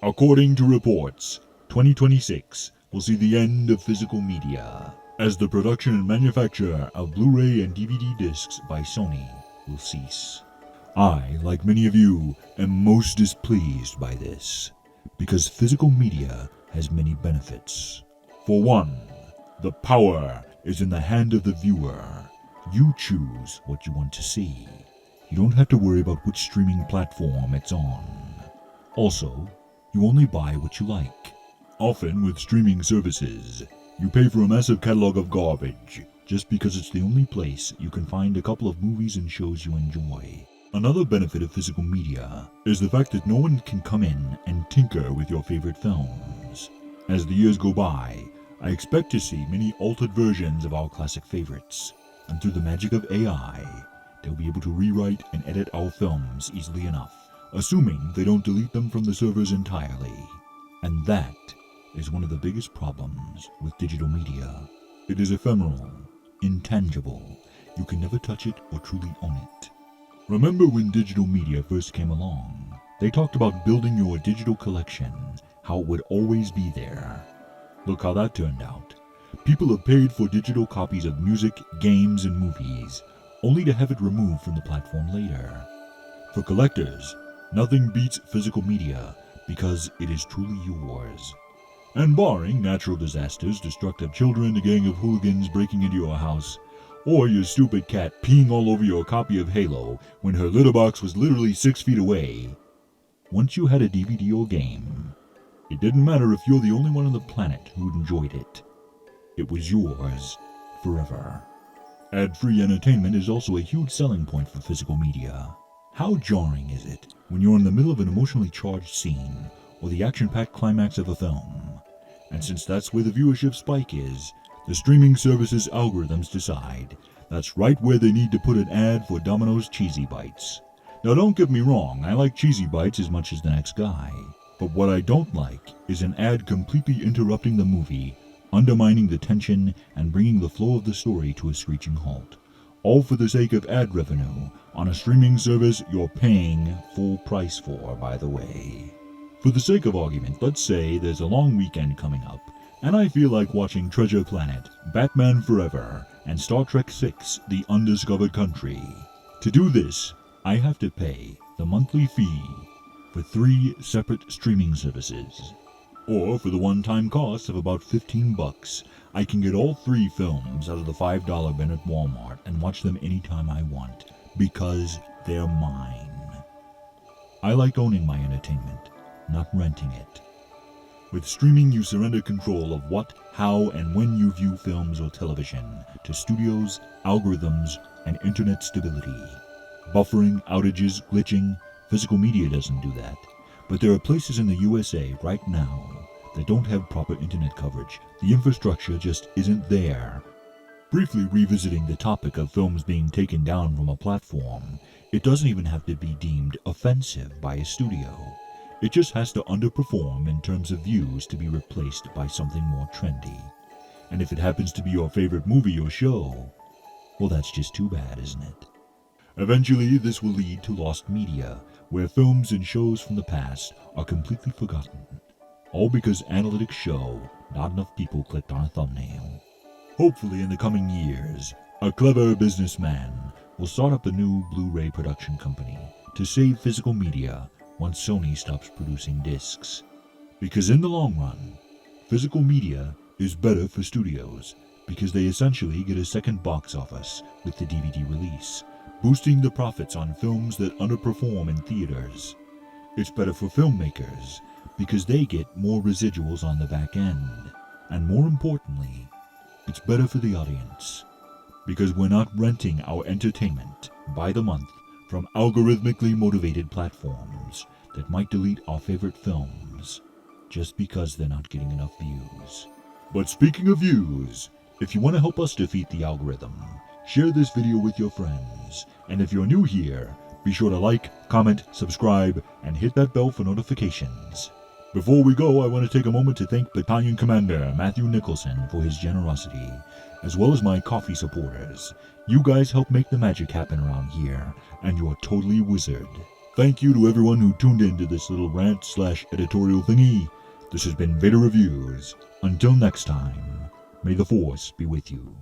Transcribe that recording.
According to reports, 2026 will see the end of physical media, as the production and manufacture of Blu-ray and DVD discs by Sony will cease. I, like many of you, am most displeased by this, because physical media has many benefits. For one, the power is in the hand of the viewer. You choose what you want to see. You don't have to worry about which streaming platform it's on. Also, you only buy what you like. Often with streaming services, you pay for a massive catalog of garbage just because it's the only place you can find a couple of movies and shows you enjoy. Another benefit of physical media is the fact that no one can come in and tinker with your favorite films. As the years go by, I expect to see many altered versions of our classic favorites, and through the magic of AI, they'll be able to rewrite and edit our films easily enough, assuming they don't delete them from the servers entirely. And that is one of the biggest problems with digital media. It is ephemeral, intangible. You can never touch it or truly own it. Remember when digital media first came along? They talked about building your digital collection, how it would always be there. Look how that turned out. People have paid for digital copies of music, games, and movies, only to have it removed from the platform later. For collectors, nothing beats physical media because it is truly yours. And barring natural disasters, destructive children, a gang of hooligans breaking into your house, or your stupid cat peeing all over your copy of Halo when her litter box was literally 6 feet away, once you had a DVD or game, it didn't matter if you're the only one on the planet who enjoyed it. It was yours forever. Ad-free entertainment is also a huge selling point for physical media. How jarring is it when you're in the middle of an emotionally charged scene or the action-packed climax of a film? And since that's where the viewership spike is, the streaming services algorithms decide that's right where they need to put an ad for Domino's Cheesy Bites. Now don't get me wrong, I like Cheesy Bites as much as the next guy. But what I don't like is an ad completely interrupting the movie, undermining the tension and bringing the flow of the story to a screeching halt. All for the sake of ad revenue on a streaming service you're paying full price for, by the way. For the sake of argument, let's say there's a long weekend coming up, and I feel like watching Treasure Planet, Batman Forever, and Star Trek VI: The Undiscovered Country. To do this, I have to pay the monthly fee for 3 separate streaming services. Or for the one-time cost of about $15, I can get all 3 films out of the $5 bin at Walmart and watch them anytime I want, because they're mine. I like owning my entertainment, not renting it. With streaming, you surrender control of what, how, and when you view films or television to studios, algorithms, and internet stability. Buffering, outages, glitching, physical media doesn't do that. But there are places in the USA right now that don't have proper internet coverage. The infrastructure just isn't there. Briefly revisiting the topic of films being taken down from a platform, it doesn't even have to be deemed offensive by a studio. It just has to underperform in terms of views to be replaced by something more trendy. And if it happens to be your favorite movie or show, well, that's just too bad, isn't it? Eventually, this will lead to lost media, where films and shows from the past are completely forgotten. All because analytics show not enough people clicked on a thumbnail. Hopefully in the coming years, a clever businessman will start up a new Blu-ray production company to save physical media once Sony stops producing discs. Because in the long run, physical media is better for studios because they essentially get a second box office with the DVD release, boosting the profits on films that underperform in theaters. It's better for filmmakers because they get more residuals on the back end. And more importantly, it's better for the audience because we're not renting our entertainment by the month from algorithmically motivated platforms that might delete our favorite films just because they're not getting enough views. But speaking of views, if you want to help us defeat the algorithm, share this video with your friends. And if you're new here, be sure to like, comment, subscribe, and hit that bell for notifications. Before we go, I want to take a moment to thank Battalion Commander Matthew Nicholson for his generosity, as well as my coffee supporters. You guys help make the magic happen around here, and you're totally wizard. Thank you to everyone who tuned into this little rant/editorial thingy. This has been Vader Reviews. Until next time, may the Force be with you.